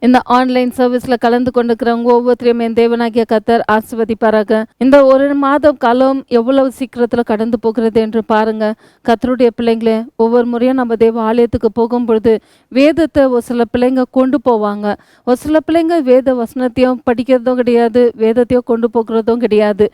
இந்த ஆன்லைன் சர்வீஸ்ல கலந்து கொண்டிருக்கிறவங்க ஒவ்வொருத்தரையும் என் தேவனாகிய கர்த்தர் ஆசீர்வதிப்பாராக. இந்த ஒரு மாதம் காலம் எவ்வளவு சீக்கிரத்துல கடந்து போகிறது என்று பாருங்க. கர்த்தருடைய பிள்ளைங்களே, ஒவ்வொரு முறையும் நம்ம தேவ ஆலயத்துக்கு போகும்பொழுது வேதத்தை ஒரு சில பிள்ளைங்க கொண்டு போவாங்க. ஒரு சில பிள்ளைங்க வேத வசனத்தையும் படிக்கிறதும் கிடையாது, வேதத்தையும் கொண்டு போகிறதும் கிடையாது.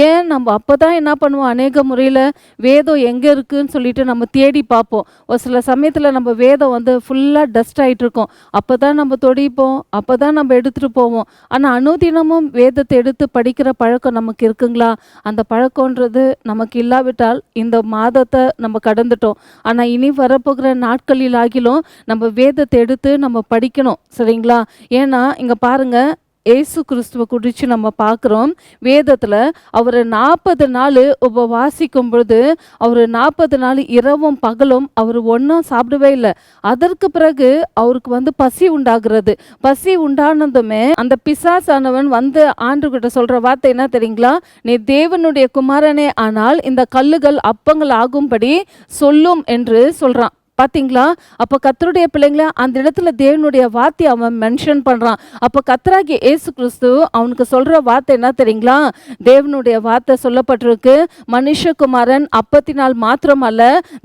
ஏன் நம்ம அப்பதான் என்ன பண்ணுவோம், அநேக முறையில வேதம் எங்க இருக்குன்னு சொல்லிட்டு நம்ம தேடி பார்ப்போம். ஒரு சில சமயத்துல நம்ம வேதம் வந்து ஃபுல்லா டஸ்ட் ஆயிட்டு இருக்கும். அப்பதான் நம்ம தொடிப்போம், அப்பதான் நம்ம எடுத்துட்டு போவோம். ஆனா அனுதினமும் வேதத்தை எடுத்து படிக்கிற பழக்கம் நமக்கு இருக்குங்களா? அந்த பழக்கம்ன்றது நமக்கு இல்லாவிட்டால் இந்த மாதத்தை நம்ம கடந்துட்டோம். ஆனா இனி வரப்போகிற நாட்களில் ஆகிலும் நம்ம வேதத்தை எடுத்து நம்ம படிக்கணும். சரிங்களா? ஏன்னா இங்க பாருங்க, ஏசு கிறிஸ்துவ குறித்து நம்ம பார்க்குறோம். வேதத்தில் அவர் 40 நாள் உபவாசிக்கும் பொழுது அவர் 40 நாள் இரவும் பகலும் அவர் ஒன்றும் சாப்பிடவே இல்லை. அதற்கு பிறகு அவருக்கு வந்து பசி உண்டாகிறது. பசி உண்டானதுமே அந்த பிசாசானவன் வந்து ஆண்டவர்கிட்ட சொல்ற வார்த்தை என்ன தெரியுங்களா? நீ தேவனுடைய குமாரனே ஆனால் இந்த கல்லுகள் அப்பங்கள் ஆகும்படி சொல்லும் என்று சொல்றான். பார்த்தீங்களா? அப்போ கர்த்தருடைய பிள்ளைங்கள அந்த இடத்துல தேவனுடைய வார்த்தையை அவன் மென்ஷன் பண்ணுறான். அப்போ கர்த்தராகிய இயேசு கிறிஸ்து அவனுக்கு சொல்கிற வார்த்தை என்ன தெரியுங்களா? தேவனுடைய வார்த்தை சொல்லப்பட்டிருக்கு, மனுஷகுமாரன் அப்பத்தினால் மாத்திரம் அல்ல,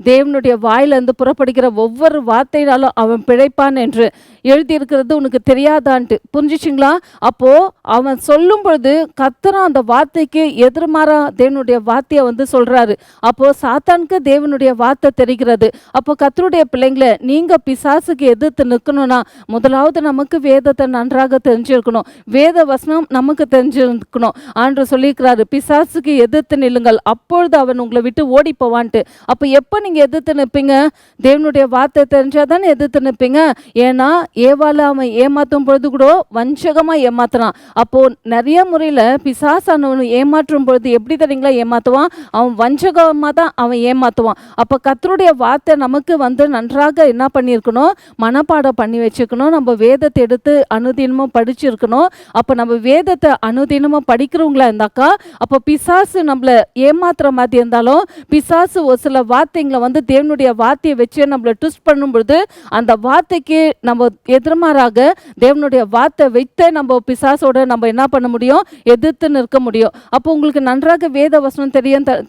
தேவனுடைய வாயிலிருந்து புறப்படுகிற ஒவ்வொரு வார்த்தையினாலும் அவன் பிழைப்பான் என்று எழுதியிருக்கிறது உனக்கு தெரியாதான்ட்டு. புரிஞ்சிச்சிங்களா? அப்போது அவன் சொல்லும் பொழுது கர்த்தரும் அந்த வார்த்தைக்கு எதிர்மாறா தேவனுடைய வார்த்தையை வந்து சொல்கிறாரு. அப்போது சாத்தானுக்கு தேவனுடைய வார்த்தை தெரிகிறது. அப்போ கர்த்தருடைய பிள்ளைங்களை நீங்க பிசாசுக்கு எதிர்த்து நிற்கணும்னா முதலாவது நமக்கு வேதத்தை நன்றாக தெரிஞ்சிருக்கணும். வேத வசனம் நமக்கு தெரிஞ்சிருக்கணும். ஆண்டவர் சொல்லியிருக்கிறாரு, பிசாசுக்கு எதிர்த்து நில்லுங்கள், அப்பொழுது அவன் உங்களை விட்டு ஓடி போவான்ட்டு. அப்போ எப்போ நீங்க எதிர்த்து நிற்பீங்க? தேவனுடைய வார்த்தை தெரிஞ்சாதானே எதிர்த்து நிற்பீங்க. ஏன்னா ஏவால அவன் ஏமாற்றும் பொழுது கூட வஞ்சகமா ஏமாத்துறான். அப்போ நிறைய முறையில் பிசாசானவன் ஏமாற்றும் பொழுது எப்படி தெரியுங்களா ஏமாத்துவான்? அவன் வஞ்சகமாக தான் அவன் ஏமாத்துவான். அப்போ கர்த்தருடைய வார்த்தை நமக்கு வந்து நன்றாக என்ன பண்ணியிருக்கணும், மனப்பாடம் பண்ணி வச்சுக்கணும். நம்ம வேதத்தை எடுத்து அனுதினமும் படிச்சிருக்கணும். அப்போ நம்ம வேதத்தை அனுதினமும் படிக்கிறவங்களா இருந்தாக்கா, அப்போ பிசாசு நம்மளை ஏமாத்துற மாதிரி இருந்தாலும் பிசாசு ஒரு சில வார்த்தைங்களை வந்து தேவனுடைய வார்த்தையை வச்சு நம்மளை ட்விஸ்ட் பண்ணும் பொழுது அந்த வார்த்தைக்கு நம்ம எதிர்மாறாக தேவனுடைய வார்த்தை வைத்து நம்ம பிசாசோட நம்ம என்ன பண்ண முடியும், எதிர்த்து நிற்க முடியும். அப்போ உங்களுக்கு நன்றாக வேத வசனம்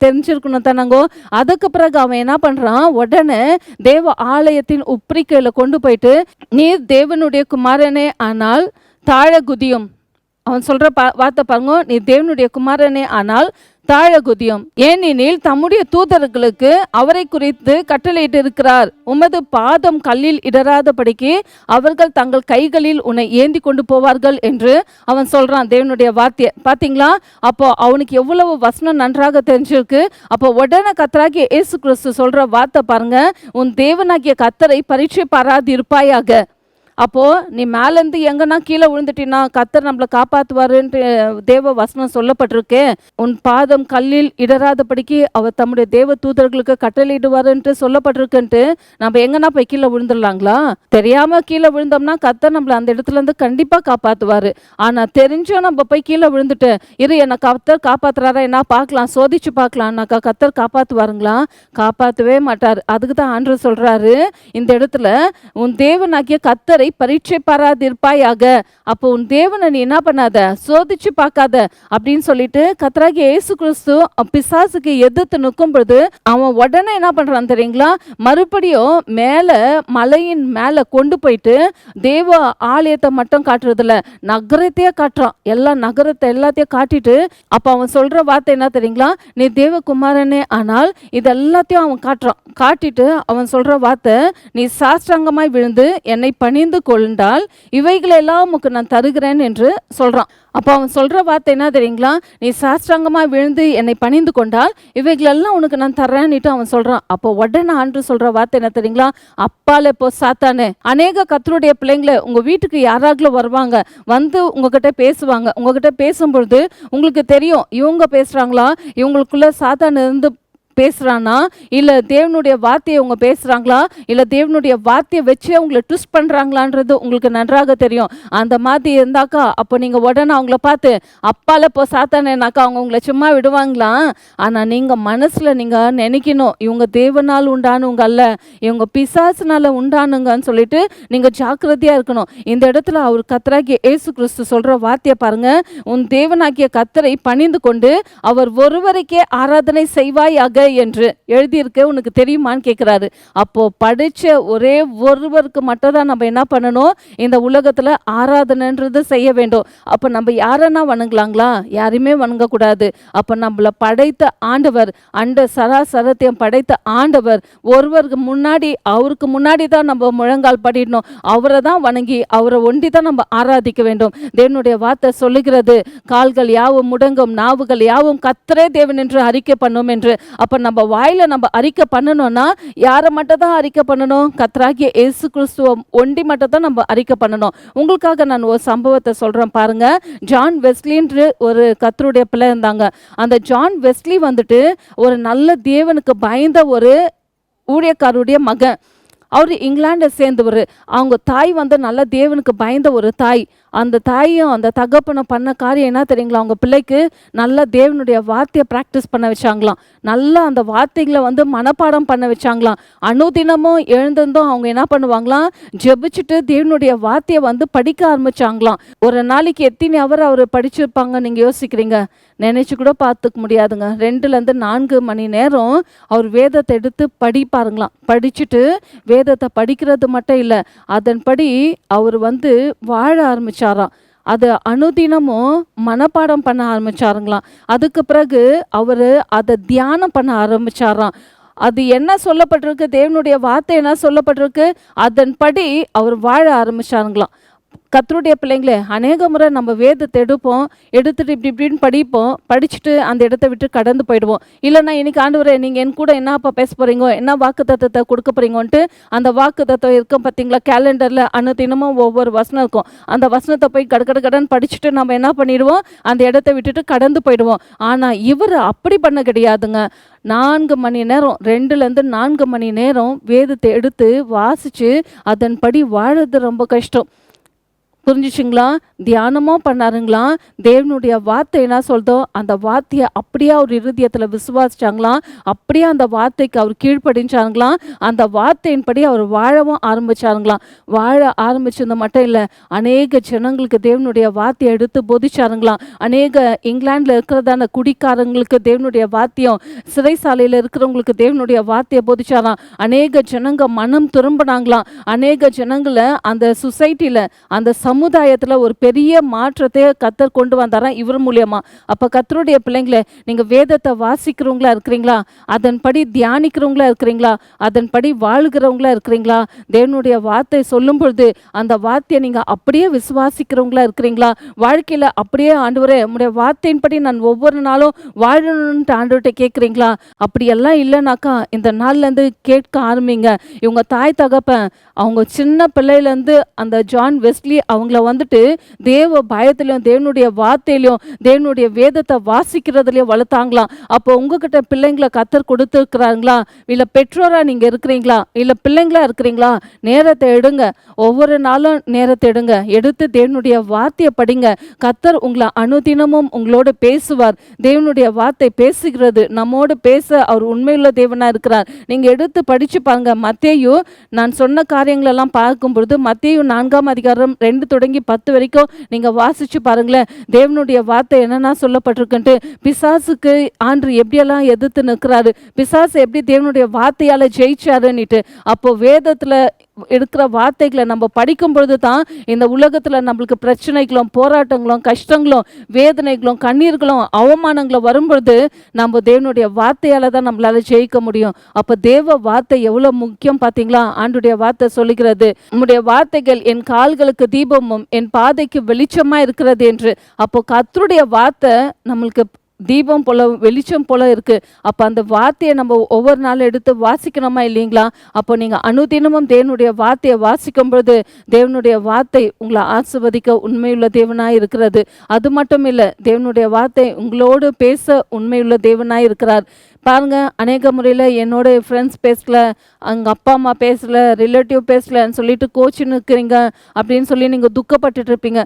தெரிஞ்சிருக்கணும் தானங்கோ. அதுக்கு பிறகு அவன் என்ன பண்றான், உடனே தேவ ஆலயத்தின் உப்பரிக்கையில் கொண்டு போயிட்டு நீர் தேவனுடைய குமாரனே ஆனால் தாழ குதியும். அவன் சொல்ற வார்த்தை பாருங்க, நீ தேவனுடைய குமாரனே ஆனால் தாழ குதியும், ஏனெனில் தம்முடைய தூதர்களுக்கு அவரை குறித்து கட்டளையிட்டு இருக்கிறார், உமது பாதம் கல்லில் இடராதபடிக்கு அவர்கள் தங்கள் கைகளில் உன்னை ஏந்தி கொண்டு போவார்கள் என்று அவன் சொல்றான் தேவனுடைய வார்த்தையை. பார்த்தீங்களா? அப்போ அவனுக்கு எவ்வளவு வசனம் நன்றாக தெரிஞ்சிருக்கு. அப்போ உடனே கர்த்தராகிய இயேசு கிறிஸ்து சொல்ற வார்த்தை பாருங்க, உன் தேவனாகிய கர்த்தரை பரீட்சை பாராது இருப்பாயாக. அப்போது நீ மேலேருந்து எங்கன்னா கீழே விழுந்துட்டினா கர்த்தர் நம்மளை காப்பாற்றுவாருன்ட்டு தேவ வசனம் சொல்லப்பட்டிருக்கு. உன் பாதம் கல்லில் இடராதபடிக்கு அவர் தம்முடைய தேவ தூதர்களுக்கு கட்டளையிடுவாருன்ட்டு சொல்லப்பட்டிருக்குன்ட்டு நம்ம எங்கன்னா போய் கீழே விழுந்துடலாங்களா? தெரியாமல் கீழே விழுந்தோம்னா கர்த்தர் நம்மளை அந்த இடத்துலேருந்து கண்டிப்பாக காப்பாற்றுவார். ஆனால் தெரிஞ்சும் நம்ம போய் கீழே விழுந்துட்டு என்னை கர்த்தர் காப்பாற்றுறாரா என்ன பார்க்கலாம், சோதிச்சு பார்க்கலாம்னாக்கா கர்த்தர் காப்பாற்றுவாருங்களா? காப்பாற்றவே மாட்டார். அதுக்கு தான் ஆண்டவர் சொல்கிறாரு இந்த இடத்துல, உன் தேவனாகிய கர்த்தரை பரீட்சை பாராதிருப்பாயாக. அப்போ உன் தேவனை நீ என்ன பண்ணாத, சோதிச்சு பார்க்காத அப்படின்னு சொல்லிட்டு கர்த்தராகிய இயேசு கிறிஸ்து பிசாசுக்கு எதிர்த்து நிற்கும் பொழுது அவன் உடனே என்ன பண்றான் தெரியுங்களா? மறுபடியும் மேல மலையின் மேல கொண்டு போயிட்டு தேவ ஆலயத்தை மட்டும் காட்டுறதில்ல, நகரத்தையே காட்டுறான். எல்லா நகரத்தை எல்லாத்தையும் காட்டிட்டு அப்போ அவன் சொல்ற வார்த்தை என்ன தெரியுங்களா? நீ தேவகுமாரனே ஆனால் இது எல்லாத்தையும் அவன் காட்டுறான். காட்டிட்டு அவன் சொல்ற வார்த்தை, நீ சாஷ்டாங்கமாய் விழுந்து என்னை பணிந்து கொண்டால் இவைகளெல்லாம் உனக்கு நான் தருகிறேன் என்று சொல்றான். அப்போ அவன் சொல்ற வார்த்தை என்ன தெரியுங்களா? நீ சாஷ்டாங்கமா விழுந்து என்னை பணிந்து கொண்டால் இவைகளெல்லாம் உனக்கு நான் தர்றேன்னுட்டு அவன் சொல்றான். அப்போ உடனே ஆண்டு சொல்ற வார்த்தை என்ன தெரியுங்களா? அப்பாலே போ சாத்தானே. அநேக கர்த்தருடைய பிள்ளைங்களை உங்க வீட்டுக்கு யாராவது வருவாங்க, வந்து உங்ககிட்ட பேசுவாங்க. உங்ககிட்ட பேசும்பொழுது உங்களுக்கு தெரியும் இவங்க பேசுறாங்களா, இவங்களுக்குள்ள சாத்தான் இருந்து பேசுறானா, இல்ல தேவனுடைய வார்த்தையை அவங்க பேசுறாங்களா, இல்ல தேவனுடைய வார்த்தையை வச்சு அவங்கள ட்விஸ்ட் பண்றாங்களான்றது உங்களுக்கு நன்றாக தெரியும். அந்த மாதிரி இருந்தாக்கா அப்போ நீங்க உடனே அவங்கள பார்த்து அப்பால போ சாத்தானேனாக்கா அவங்க உங்களை சும்மா விடுவாங்களா? ஆனா நீங்க மனசுல நீங்க நினைக்கணும், இவங்க தேவனால் உண்டானவங்க அல்ல, இவங்க பிசாசுனால உண்டானுங்கன்னு சொல்லிட்டு நீங்க ஜாக்கிரதையா இருக்கணும். இந்த இடத்துல அவர் கர்த்தராகிய இயேசு கிறிஸ்து சொல்ற வார்த்தையை பாருங்க. உன் தேவனாகிய கர்த்தரை பணிந்து கொண்டு அவர் ஒருவருக்கே ஆராதனை செய்வாயாக என்று எழுதியிருக்கு, உனக்கு தெரியுமான்னு கேட்கிறாரு. அப்போ படிச்ச ஒரே ஒருவருக்கு மட்டும் தான் நம்ம என்ன பண்ணணும், இந்த உலகத்துல ஆராதனைன்றது செய்ய வேண்டும். அப்ப நம்ம யாரன்னா வணங்கலாங்களா? யாரையுமே வணங்கக்கூடாது. அப்ப நம்மள படைத்த ஆண்டவர், அண்ட சராசரத்தையும் படைத்த ஆண்டவர் ஒருவருக்கு முன்னாடி, அவருக்கு முன்னாடி தான் நம்ம முழங்கால் படிடணும். அவரை தான் வணங்கி அவரை ஒண்டி தான் நம்ம ஆராதிக்க வேண்டும். தேவனுடைய வார்த்தை சொல்லுகிறது, கால்கள் யாவும் முடங்கும், நாவுகள் யாவும் கர்த்தரே தேவன் என்று அறிக்கை பண்ணும் என்று. அப்ப நம்ம வாயில நம்ம அறிக்கை பண்ணணும்னா யாரை மட்டும் தான் அறிக்கை பண்ணணும்? கர்த்தராகிய இயேசு கிறிஸ்துவ ஒண்டி மட்டும் தான் நம்ம அறிக்கை பண்ணணும். உங்களுக்காக நான் ஒரு சம்பவத்தை சொல்றேன் பாருங்க. ஜான் வெஸ்லின்ற ஒரு கர்த்தருடைய பிள்ளை இருந்தாங்க. அந்த ஜான் வெஸ்லி வந்துட்டு ஒரு நல்ல தேவனுக்கு பயந்த ஒரு ஊழியக்காரருடைய மகன். அவர் இங்கிலாண்டை சேர்ந்தவர். அவங்க தாய் வந்து நல்ல தேவனுக்கு பயந்த ஒரு தாய். அந்த தாயும் அந்த தகப்பனும் பண்ண காரியம் என்ன தெரியுங்களா? அவங்க பிள்ளைக்கு நல்ல தேவனுடைய வார்த்தையை ப்ராக்டிஸ் பண்ண வச்சாங்களாம். நல்லா அந்த வார்த்தைகளை வந்து மனப்பாடம் பண்ண வச்சாங்களாம். அனுதினமும் எழுந்திருந்தும் அவங்க என்ன பண்ணுவாங்களாம், ஜெபிச்சுட்டு தேவனுடைய வார்த்தையை வந்து படிக்க ஆரம்பிச்சாங்களாம். ஒரு நாளைக்கு எத்தனை அவர் படிச்சிருப்பாங்க நீங்கள் யோசிக்கிறீங்க? நினைச்சு கூட பார்த்துக்க முடியாதுங்க. 2லேருந்து 4 மணி நேரம் அவர் வேதத்தை எடுத்து படிப்பாருங்களாம். படிச்சுட்டு வேதத்தை படிக்கிறது மட்டும் இல்லை, அதன்படி அவர் வந்து வாழ ஆரம்பிச்சாராம். அதை அனுதினமும் மனப்பாடம் பண்ண ஆரம்பிச்சாருங்களாம். அதுக்கு பிறகு அவர் அதை தியானம் பண்ண ஆரம்பிச்சாராம். அது என்ன சொல்லப்பட்டிருக்கு, தேவனுடைய வார்த்தை என்ன சொல்லப்பட்டிருக்கு, அதன்படி அவர் வாழ ஆரம்பிச்சாருங்களாம். கர்த்தருடைய பிள்ளைங்களே, அநேக முறை நம்ம வேதத்தை எடுத்துட்டு இப்படி இப்படின்னு படிப்போம், படிச்சுட்டு அந்த இடத்த விட்டு கடந்து போயிடுவோம். இல்லைன்னா இன்னைக்கு ஆண்டவரே நீங்கள் என் கூட என்னப்பா பேச போகிறீங்க, என்ன வாக்கு தத்துவத்தை கொடுக்க போகிறீங்கன்ட்டு அந்த வாக்கு தத்துவம் இருக்கும் பார்த்தீங்களா, கேலண்டரில் அனுதினமும் ஒவ்வொரு வசனம் இருக்கும். அந்த வசனத்தை போய் கடன் படிச்சுட்டு நம்ம என்ன பண்ணிடுவோம், அந்த இடத்த விட்டுட்டு கடந்து போயிடுவோம். ஆனால் இவர் அப்படி பண்ண கிடையாதுங்க. 4 மணி நேரம், 2லேருந்து 4 மணி நேரம் வேதத்தை எடுத்து வாசித்து அதன்படி வாழறது ரொம்ப கஷ்டம். புரிஞ்சிச்சிங்களா? தியானமும் பண்ணாருங்களாம். தேவனுடைய வார்த்தை என்ன சொல்தோ அந்த வார்த்தையை அப்படியே அவர் இருதயத்தில் விசுவாசிச்சாங்களாம். அப்படியே அந்த வார்த்தைக்கு அவர் கீழ்ப்படிஞ்சாங்களாம். அந்த வார்த்தையின்படி அவர் வாழவும் ஆரம்பிச்சாருங்களாம். வாழ ஆரம்பிச்சது மட்டும் இல்லை, அநேக ஜனங்களுக்கு தேவனுடைய வார்த்தையை எடுத்து போதிச்சாருங்களாம். அநேக இங்கிலாண்டில் இருக்கிறதான குடிக்காரங்களுக்கு தேவனுடைய வார்த்தையும், சிறைசாலையில் இருக்கிறவங்களுக்கு தேவனுடைய வார்த்தையை போதிச்சாராம். அநேக ஜனங்க மனம் திரும்பினாங்களாம். அநேக ஜனங்களை அந்த சொசைட்டியில், அந்த சமுதாயத்தில் ஒரு பெரிய மாற்றத்தை கர்த்தர் கொண்டு வந்தாராம் இவர் மூலியமா. அப்போ கர்த்தருடைய பிள்ளைங்களே, நீங்கள் வேதத்தை வாசிக்கிறவங்களா இருக்கிறீங்களா? அதன்படி தியானிக்கிறவங்களா இருக்கிறீங்களா? அதன்படி வாழ்கிறவங்களா இருக்கிறீங்களா? தேவனுடைய வார்த்தை சொல்லும் பொழுது அந்த வார்த்தையை நீங்கள் அப்படியே விசுவாசிக்கிறவங்களா இருக்கிறீங்களா? வாழ்க்கையில் அப்படியே ஆண்டவரே உம்முடைய வார்த்தையின்படி நான் ஒவ்வொரு நாளும் வாழணும்னு ஆண்டவர்கிட்ட கேட்குறீங்களா? அப்படியெல்லாம் இல்லைனாக்கா இந்த நாள்லேருந்து கேட்க ஆரம்பிங்க. இவங்க தாய் தகப்பன் அவங்க சின்ன பிள்ளையிலேருந்து அந்த ஜான் வெஸ்லி அவங்கள வந்துட்டு தேவ பயத்திலையும் தேவனுடைய வார்த்தையிலையும் தேவனுடைய வேதத்தை வாசிக்கிறதுலையும் வளர்த்தாங்களாம். அப்போ உங்ககிட்ட பிள்ளைங்களை கர்த்தர் கொடுத்துருக்குறாங்களா? இல்லை பெற்றோராக நீங்கள் இருக்கிறீங்களா? இல்லை பிள்ளைங்களா இருக்கிறீங்களா? நேரத்தை எடுங்க. ஒவ்வொரு நாளும் நேரத்தை எடுங்க. எடுத்து தேவனுடைய வார்த்தையை படிங்க. கர்த்தர் உங்களை அனுதினமும் உங்களோட பேசுவார். தேவனுடைய வார்த்தை பேசுகிறது, நம்மோடு பேச அவர் உண்மையுள்ள தேவனாக இருக்கிறார். நீங்கள் எடுத்து படித்து பாருங்க. மத்தேயு, நான் சொன்ன காரியங்களெல்லாம் பார்க்கும் பொழுது மத்தேயு 4ஆம் அதிகாரம் 2 தொடங்கி 10 வரைக்கும் நீங்கள் வாசிச்சு பாருங்களேன். தேவனுடைய வார்த்தை என்னென்ன சொல்லப்பட்டிருக்குன்ட்டு, பிசாசுக்கு ஆண்டு எப்படியெல்லாம் எதிர்த்து நிற்கிறாரு, பிசாசு எப்படி தேவனுடைய வார்த்தையால் ஜெயிச்சாருன்னுட்டு. அப்போ வேதத்தில் இருக்கிற வார்த்தைகளை நம்ம படிக்கும் பொழுது தான் இந்த உலகத்தில் நம்மளுக்கு பிரச்சனைகளும் போராட்டங்களும் கஷ்டங்களும் வேதனைகளும் கண்ணீர்களும் அவமானங்களும் வரும்பொழுது நம்ம தேவனுடைய வார்த்தையால் தான் நம்மளால ஜெயிக்க முடியும். அப்போ தேவ வார்த்தை எவ்வளோ முக்கியம் பார்த்தீங்களா? ஆண்டுடைய வார்த்தை சொல்லுகிறது, உம்முடைய வார்த்தைகள் என் கால்களுக்கு தீபமும் என் பாதைக்கு வெளிச்சமாக இருக்கிறது என்று. அப்போ கர்த்தருடைய வார்த்தை நம்மளுக்கு தீபம் போல வெளிச்சம் போல இருக்கு. அப்போ அந்த வார்த்தையை நம்ம ஒவ்வொரு நாளும் எடுத்து வாசிக்கணுமா இல்லைங்களா? அப்போ நீங்கள் அனுதினமும் தேவனுடைய வார்த்தையை வாசிக்கும் பொழுது தேவனுடைய வார்த்தை உங்களை ஆசீர்வதிக்க உண்மையுள்ள தேவனாய் இருக்கிறது. அது மட்டும் இல்லை, தேவனுடைய வார்த்தை உங்களோடு பேச உண்மையுள்ள தேவனாய் இருக்கிறார். பாருங்க, அநேக முறையில் என்னோட ஃப்ரெண்ட்ஸ் பேசல, அவங்க அப்பா அம்மா பேசல, ரிலேட்டிவ் பேசலன்னு சொல்லிட்டு கோச்சின்னு இருக்கிறீங்க அப்படின்னு சொல்லி நீங்கள் துக்கப்பட்டுட்டு இருப்பீங்க.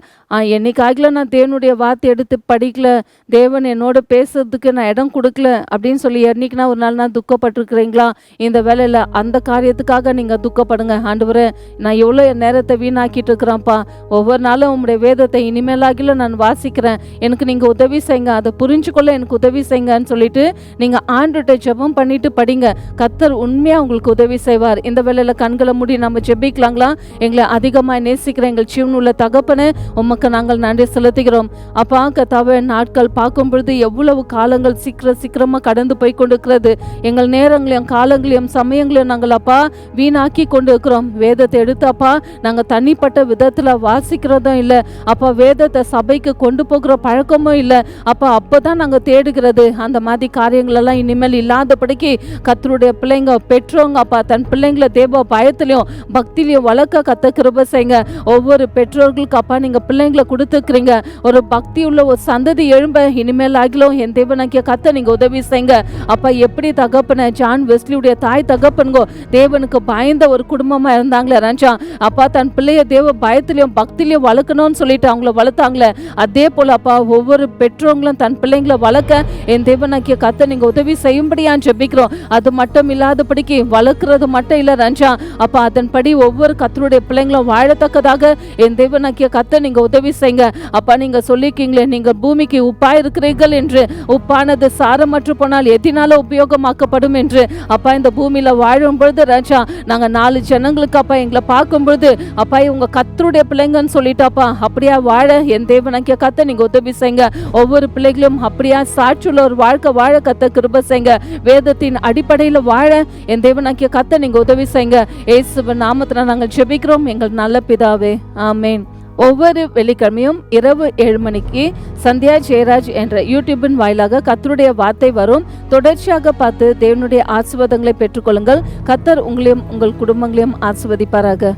என்னைக்காகல நான் தேவனுடைய வார்த்தை எடுத்து படிக்கல, தேவன் என்னோட பேசுறதுக்கு நான் இடம் கொடுக்கல அப்படின்னு சொல்லி என்னைக்குனா ஒரு நாள் நான் துக்கப்பட்டிருக்கிறீங்களா? இந்த வேலையில் அந்த காரியத்துக்காக நீங்கள் துக்கப்படுங்க. ஆண்டவரே, நான் எவ்வளோ என் நேரத்தை வீணாக்கிட்டு இருக்கிறேன்ப்பா, ஒவ்வொரு நாளும் உங்களுடைய வேதத்தை இனிமேலாகில நான் வாசிக்கிறேன், எனக்கு நீங்கள் உதவி செய்யுங்க, அதை புரிஞ்சுக்கொள்ள எனக்கு உதவி செய்யுங்கன்னு சொல்லிட்டு நீங்கள் ஆண்டுகிட்ட ஜெபம் பண்ணிட்டு படிங்க. கர்த்தர் உண்மையாக உங்களுக்கு உதவி செய்வார். இந்த வேளையில் கண்களை மூடி நம்ம ஜெபிக்கலாங்களா? எங்களை அதிகமாக நேசிக்கிற எங்கள் ஜீவனுள்ள தகப்பனே, உமக்கு நாங்கள் நன்றி செலுத்துகிறோம். அப்பா கர்த்தாவே, நாட்கள் பார்க்கும் பொழுது எவ்வளவு காலங்கள் சீக்கிரமாக கடந்து போய் கொண்டிருக்கிறது. எங்கள் நேரங்களையும் காலங்களையும் சமயங்களையும் நாங்கள் அப்பா வீணாக்கி கொண்டு இருக்கிறோம். வேதத்தை எடுத்து அப்பா நாங்கள் தனிப்பட்ட விதத்தில் வாசிக்கிறதும் இல்லை அப்பா, வேதத்தை சபைக்கு கொண்டு போகிற பழக்கமும் இல்லை அப்பா. அப்போ தான் நாங்கள் தேடுகிறது. அந்த மாதிரி காரியங்களெல்லாம் இனிமேல் இல்லாதபடிக்கு கர்த்தருடைய பிள்ளைங்க பெற்றோங்க அப்பா தன் பிள்ளைங்களை தேவ பயத்திலையும் பக்திலையும் வளர்க்க கத்த கிருபை செய்யுங்க. ஒவ்வொரு பெற்றோர்களுக்கு அப்பா நீங்கள் பிள்ளைங்களை கொடுத்துக்கிறீங்க. ஒரு பக்தி உள்ள ஒரு சந்ததி எழும்ப இனிமேல் ஆகிலும் என் தேவனாக்கிய கத்த நீங்கள் உதவி செய்யுங்க அப்பா. எப்படி தகப்பன ஜான் வெஸ்லியுடைய தாய் தகப்பனுங்கோ தேவனுக்கு பயந்த ஒரு குடும்பமாக இருந்தாங்களே ராஜா அப்பா, தன் பிள்ளைய தேவ பயத்திலையும் பக்திலையும் வளர்க்கணும்னு சொல்லிட்டு அவங்கள வளர்த்தாங்களே, அதே போல் அப்பா ஒவ்வொரு பெற்றோங்களும் தன் பிள்ளைங்களை வளர்க்க என் தேவனாக்கிய கத்த நீங்கள் உதவி செய்யும்படியான்னு ஜெபிக்கிறோம். அது மட்டும் இல்லாதபடிக்கு வளர்க்குறது மட்டும் இல்லை ரஞ்சா அப்பா, அதன்படி ஒவ்வொரு கத்தருடைய பிள்ளைங்களும் வாழத்தக்கதாக என் தேவனாக்கிய கத்த நீங்கள் உதவி செய்யுங்க அப்பா. நீங்கள் சொல்லியிருக்கீங்களே, நீங்கள் பூமிக்கு உப்பாக இருக்கிறீர்கள் என்று, உப்பானது சாரமற்று போனால் எதினால உபயோகமாக்கப்படும் என்று அப்பா. இந்த பூமியில் வாழும் பொழுது ராஜா நாங்கள் 4 ஜனங்களுக்கு அப்பா எங்களை பார்க்கும் பொழுது அப்பா இவங்க கத்தருடைய பிள்ளைங்கன்னு சொல்லிட்டு அப்பா அப்படியா வாழ என் தேவனாக்கிய கத்த நீங்கள் உதவி செய்யுங்க. ஒவ்வொரு பிள்ளைகளும் அப்படியா சாட்சியுள்ள ஒரு வாழ்க்கை வாழ கத்த கிருபை செய்யுங்க. வேதத்தின் அடிப்படையில் வாழ என் தேவனாக்கிய கத்த நீங்கள் உதவி செய்யுங்க. இயேசுவின் நாமத்தில் நாங்கள் ஜெபிக்கிறோம் எங்கள் நல்ல பிதாவே, ஆமேன். ஒவ்வொரு வெள்ளிக்கிழமையும் இரவு 7 மணிக்கு சந்தியா ஜெயராஜ் என்ற யூடியூபின் வாயிலாக கர்த்தருடைய வார்த்தை வரும். தொடர்ச்சியாக பார்த்து தேவனுடைய ஆசீர்வாதங்களை பெற்றுக்கொள்ளுங்கள். கர்த்தர் உங்களையும் உங்கள் குடும்பங்களையும் ஆசீர்வதிப்பாராக.